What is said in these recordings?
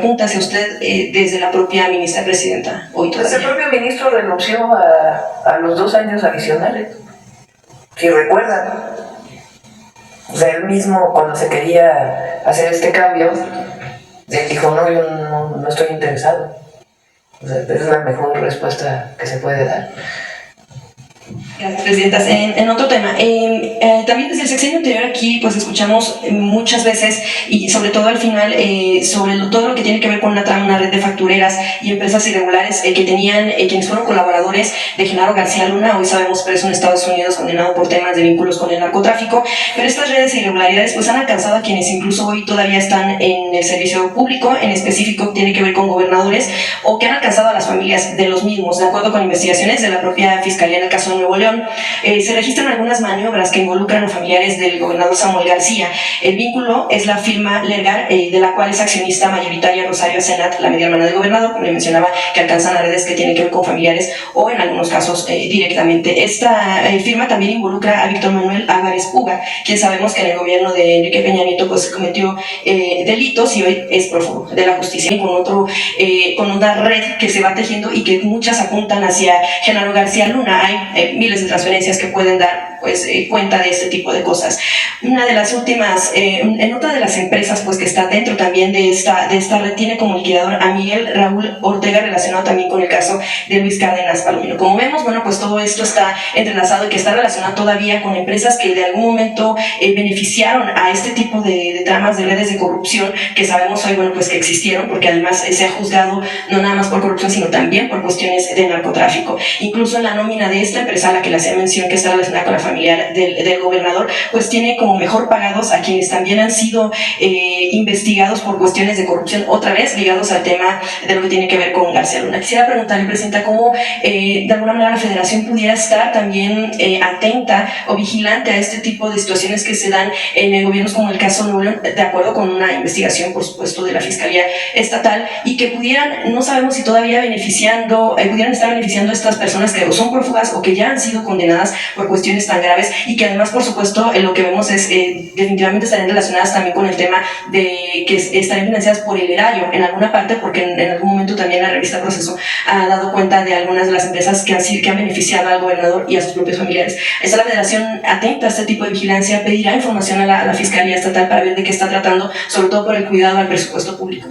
apunta hacia usted desde la propia ministra presidenta hoy todavía? Pues el propio ministro renunció a los 2 años adicionales, si recuerdan. O sea, él mismo, cuando se quería hacer este cambio, él dijo, no, yo no estoy interesado. O sea, esa es la mejor respuesta que se puede dar. Gracias, Presidentas. En otro tema, también desde el sexenio anterior aquí pues escuchamos muchas veces y sobre todo al final sobre todo lo que tiene que ver con una red de factureras y empresas irregulares que tenían quienes fueron colaboradores de Genaro García Luna, hoy sabemos preso en Estados Unidos, condenado por temas de vínculos con el narcotráfico, pero estas redes de irregularidades pues han alcanzado a quienes incluso hoy todavía están en el servicio público, en específico tiene que ver con gobernadores o que han alcanzado a las familias de los mismos, de acuerdo con investigaciones de la propia Fiscalía en el caso de Nuevo León. Se registran algunas maniobras que involucran a familiares del gobernador Samuel García. El vínculo es la firma Lergar, de la cual es accionista mayoritaria Rosario Asenat, la media hermana del gobernador, como le mencionaba, que alcanzan a redes que tienen que ver con familiares o en algunos casos directamente. Esta firma también involucra a Víctor Manuel Álvarez Puga, quien sabemos que en el gobierno de Enrique Peña Nieto pues cometió delitos y hoy es prófugo de la justicia, con una red que se va tejiendo y que muchas apuntan hacia Genaro García Luna. Hay miles de transferencias que pueden dar pues cuenta de este tipo de cosas. Una de las últimas, en otra de las empresas pues que está dentro también de esta red tiene como liquidador a Miguel Raúl Ortega, relacionado también con el caso de Luis Cárdenas Palomino. Como vemos, bueno, pues todo esto está entrelazado y que está relacionado todavía con empresas que de algún momento beneficiaron a este tipo de tramas de redes de corrupción que sabemos hoy, bueno, pues que existieron, porque además se ha juzgado no nada más por corrupción, sino también por cuestiones de narcotráfico. Incluso en la nómina de esta empresa, a la que le hacía mención que está relacionada con la familiar del gobernador, pues tiene como mejor pagados a quienes también han sido investigados por cuestiones de corrupción, otra vez ligados al tema de lo que tiene que ver con García Luna. Quisiera preguntarle, Presidenta, cómo de alguna manera la Federación pudiera estar también atenta o vigilante a este tipo de situaciones que se dan en gobiernos como el caso de Nuevo León, de acuerdo con una investigación, por supuesto, de la Fiscalía Estatal, y que pudieran, no sabemos si todavía pudieran estar beneficiando a estas personas que o son prófugas o que ya han sido condenadas por cuestiones tan graves y que además, por supuesto, lo que vemos es definitivamente estarían relacionadas también con el tema de que estarían financiadas por el erario en alguna parte, porque en algún momento también la revista Proceso ha dado cuenta de algunas de las empresas que han beneficiado al gobernador y a sus propios familiares. ¿Está la Federación atenta a este tipo de vigilancia? ¿Pedirá información a la Fiscalía Estatal para ver de qué está tratando, sobre todo por el cuidado al presupuesto público?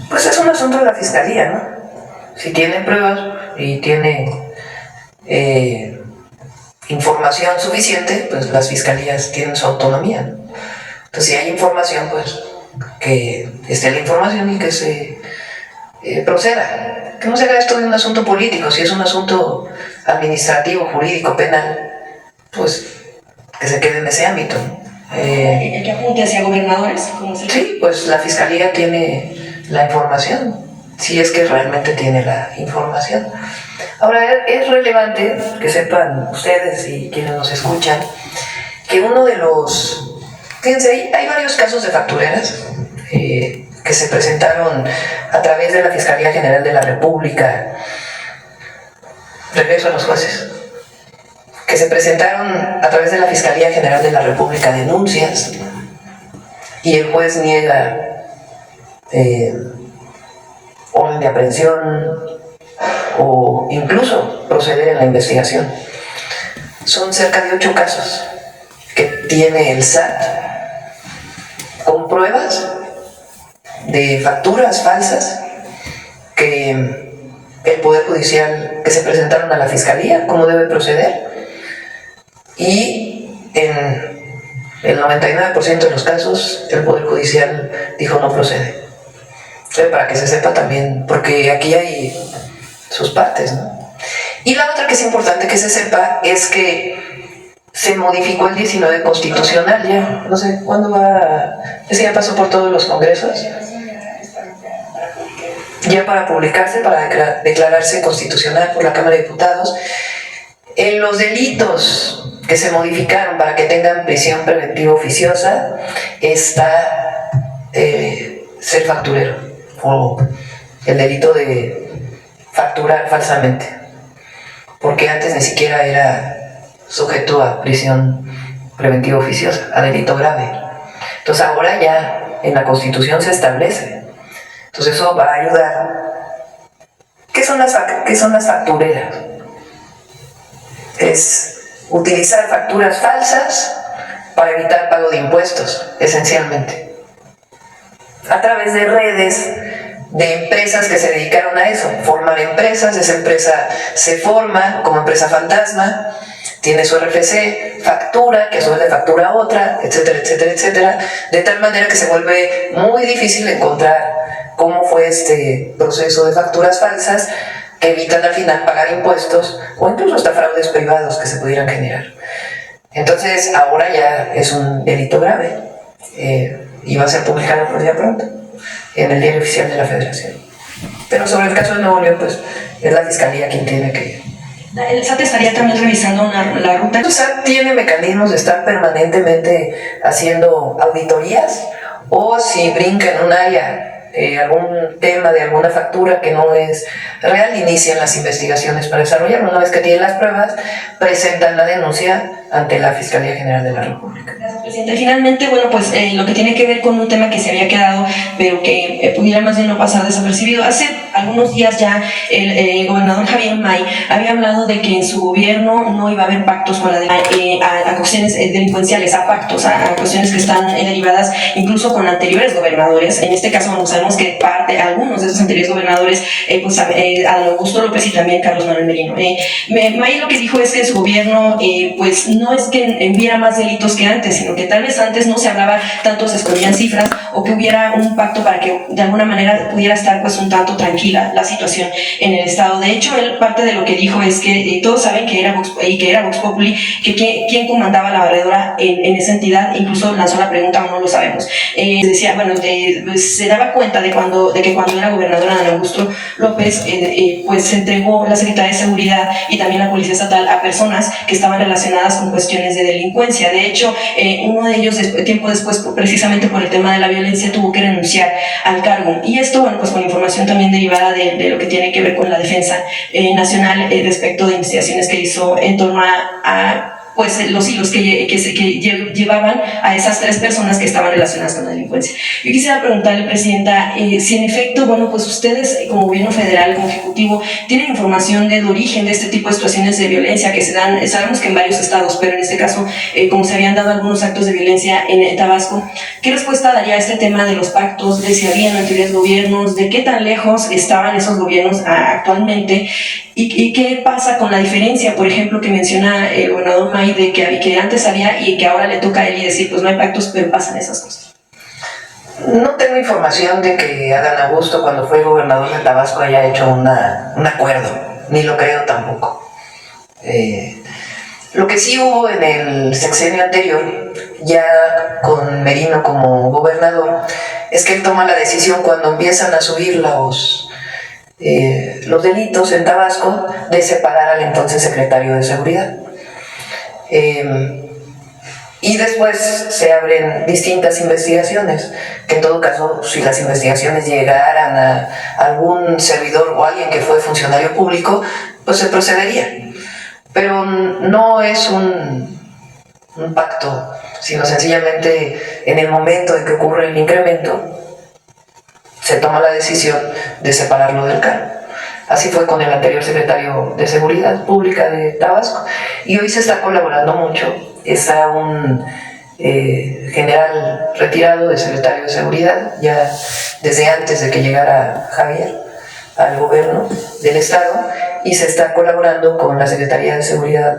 Pues es un asunto de la Fiscalía, ¿no? Si tienen pruebas y tiene información suficiente, pues las fiscalías tienen su autonomía, ¿no? Entonces, si hay información, pues que esté la información y que se proceda. Que no se haga esto de un asunto político. Si es un asunto administrativo, jurídico, penal, pues que se quede en ese ámbito, ¿no? ¿Que apunte hacia gobernadores? Sí, pues la Fiscalía tiene la información, si es que realmente tiene la información. Ahora, es relevante que sepan ustedes y quienes nos escuchan que uno de los... Fíjense, hay varios casos de factureras que se presentaron a través de la Fiscalía General de la República. Regreso a los jueces. Que se presentaron a través de la Fiscalía General de la República denuncias y el juez niega orden de aprehensión o incluso proceder en la investigación. Son cerca de 8 casos que tiene el SAT con pruebas de facturas falsas que el Poder Judicial, que se presentaron a la Fiscalía, cómo debe proceder, y en el 99% de los casos el Poder Judicial dijo no procede. Para que se sepa también, porque aquí hay sus partes, ¿no? Y la otra que es importante que se sepa es que se modificó el 19 constitucional ya, no sé cuándo va, ese ya pasó por todos los congresos, ya para publicarse, para declararse constitucional por la Cámara de Diputados. En los delitos que se modificaron para que tengan prisión preventiva oficiosa está ser facturero o el delito de facturar falsamente, porque antes ni siquiera era sujeto a prisión preventiva oficiosa, a delito grave. Entonces ahora ya en la Constitución se establece Entonces eso va a ayudar. ¿Qué son las factureras? Es utilizar facturas falsas para evitar pago de impuestos, esencialmente. A través de redes de empresas que se dedicaron a eso, formar empresas, esa empresa se forma como empresa fantasma, tiene su RFC, factura, que a su vez le factura a otra, etcétera, etcétera, etcétera, de tal manera que se vuelve muy difícil encontrar cómo fue este proceso de facturas falsas que evitan al final pagar impuestos o incluso hasta fraudes privados que se pudieran generar. Entonces ahora ya es un delito grave y va a ser publicado pues ya pronto en el Diario Oficial de la Federación. Pero sobre el caso de Nuevo León, pues es la Fiscalía quien tiene que... ¿El SAT estaría también revisando la ruta? El SAT tiene mecanismos de estar permanentemente haciendo auditorías, o si brinca en un área algún tema de alguna factura que no es real, inician las investigaciones para desarrollarlo. Una vez que tienen las pruebas, presentan la denuncia ante la Fiscalía General de la República. Gracias, presidente. Finalmente, bueno, pues lo que tiene que ver con un tema que se había quedado, pero que pudiera más bien no pasar desapercibido. Hace algunos días ya el gobernador Javier May había hablado de que en su gobierno no iba a haber pactos con a cuestiones delincuenciales, a pactos, a cuestiones que están derivadas incluso con anteriores gobernadores. En este caso, bueno, sabemos que algunos de esos anteriores gobernadores, pues Adán Augusto López y también Carlos Manuel Merino. May lo que dijo es que en su gobierno, pues no es que hubiera más delitos que antes, sino que tal vez antes no se hablaba tanto, se escondían cifras, o que hubiera un pacto para que de alguna manera pudiera estar pues un tanto tranquila la situación en el estado. De hecho, él parte de lo que dijo es que todos saben que era Vox Populi, que quién comandaba la barredora en esa entidad, incluso lanzó la pregunta, aún no lo sabemos. Decía, bueno, se daba cuenta de que cuando era gobernador Adán Augusto López, pues se entregó la Secretaría de Seguridad y también la Policía Estatal a personas que estaban relacionadas con cuestiones de delincuencia. De hecho, uno de ellos, tiempo después, precisamente por el tema de la violencia, tuvo que renunciar al cargo. Y esto, bueno, pues con información también derivada de lo que tiene que ver con la defensa nacional respecto de investigaciones que hizo en torno a pues los hilos que llevaban a esas tres personas que estaban relacionadas con la delincuencia. Yo quisiera preguntarle, presidenta, si en efecto, bueno, pues ustedes como gobierno federal, como ejecutivo, tienen información del origen de este tipo de situaciones de violencia que se dan, sabemos que en varios estados, pero en este caso, como se habían dado algunos actos de violencia en Tabasco, ¿qué respuesta daría a este tema de los pactos, de si habían anteriores gobiernos, de qué tan lejos estaban esos gobiernos actualmente, y qué pasa con la diferencia, por ejemplo, que menciona el gobernador May, de que antes había y que ahora le toca a él y decir, pues no hay pactos, pero pasan esas cosas? No tengo información de que Adán Augusto, cuando fue gobernador de Tabasco, haya hecho un acuerdo, ni lo creo tampoco. Lo que sí hubo en el sexenio anterior, ya con Merino como gobernador, es que él toma la decisión cuando empiezan a subir los delitos en Tabasco de separar al entonces secretario de Seguridad. Y después se abren distintas investigaciones, que en todo caso, si las investigaciones llegaran a algún servidor o alguien que fue funcionario público, pues se procedería. Pero no es un pacto, sino sencillamente en el momento en que ocurre el incremento, se toma la decisión de separarlo del cargo. Así fue con el anterior secretario de Seguridad Pública de Tabasco, y hoy se está colaborando mucho. Está un general retirado de secretario de Seguridad, ya desde antes de que llegara Javier al gobierno del estado, y se está colaborando con la Secretaría de Seguridad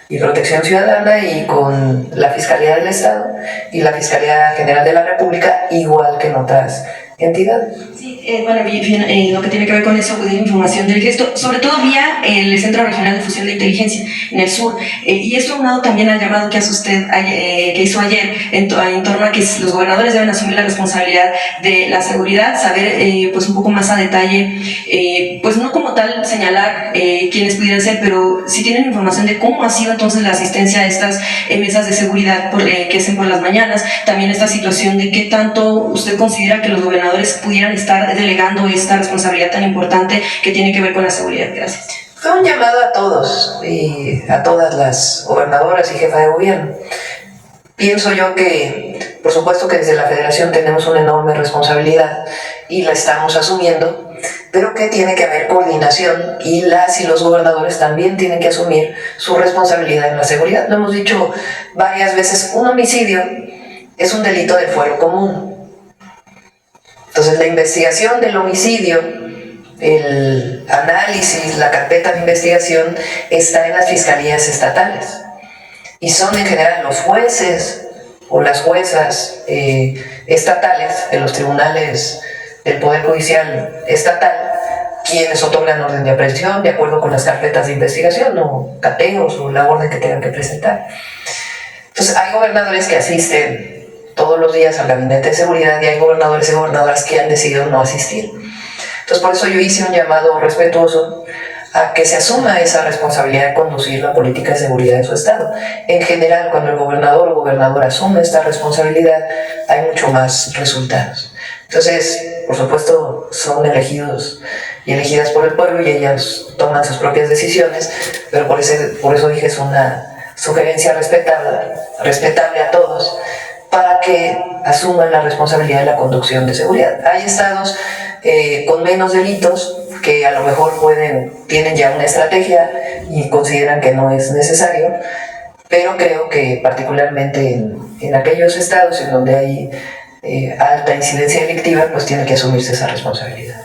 y Protección Ciudadana y con la Fiscalía del Estado y la Fiscalía General de la República, igual que en otras entidades. Sí, bueno, bien, lo que tiene que ver con eso, pedir información del gesto, sobre todo vía el Centro Regional de Fusión de Inteligencia en el sur, y esto aunado también al llamado que hace usted, que hizo ayer en torno a que los gobernadores deben asumir la responsabilidad de la seguridad, saber pues un poco más a detalle, pues no como tal señalar quiénes pudieran ser, pero si tienen información de cómo ha sido entonces la asistencia a estas mesas de seguridad que hacen por las mañanas, también esta situación de qué tanto usted considera que los gobernadores pudieran estar delegando esta responsabilidad tan importante que tiene que ver con la seguridad. Gracias. Fue un llamado a todos y a todas las gobernadoras y jefas de gobierno. Pienso yo que Por supuesto que desde la Federación tenemos una enorme responsabilidad y la estamos asumiendo, pero que tiene que haber coordinación y las y los gobernadores también tienen que asumir su responsabilidad en la seguridad. Lo hemos dicho varias veces, un homicidio es un delito del fuero común. Entonces la investigación del homicidio, el análisis, la carpeta de investigación está en las fiscalías estatales y son en general los jueces o las juezas estatales de los tribunales del Poder Judicial Estatal quienes otorgan orden de aprehensión de acuerdo con las carpetas de investigación o cateos o la orden que tengan que presentar. Entonces hay gobernadores que asisten todos los días al gabinete de seguridad y hay gobernadores y gobernadoras que han decidido no asistir. Entonces por eso yo hice un llamado respetuoso a que se asuma esa responsabilidad de conducir la política de seguridad de su estado. En general, cuando el gobernador o gobernadora asume esta responsabilidad, hay mucho más resultados. Entonces, por supuesto, son elegidos y elegidas por el pueblo y ellas toman sus propias decisiones, pero por eso dije es una sugerencia respetable a todos, para que asuman la responsabilidad de la conducción de seguridad. Hay estados con menos delitos que a lo mejor tienen ya una estrategia y consideran que no es necesario, pero creo que particularmente en aquellos estados en donde hay alta incidencia delictiva, pues tiene que asumirse esa responsabilidad.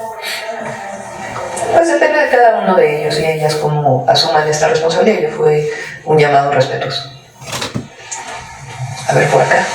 Pues depende de cada uno de ellos y ellas cómo asuman esta responsabilidad. Yo fue un llamado respetuoso. A ver por acá.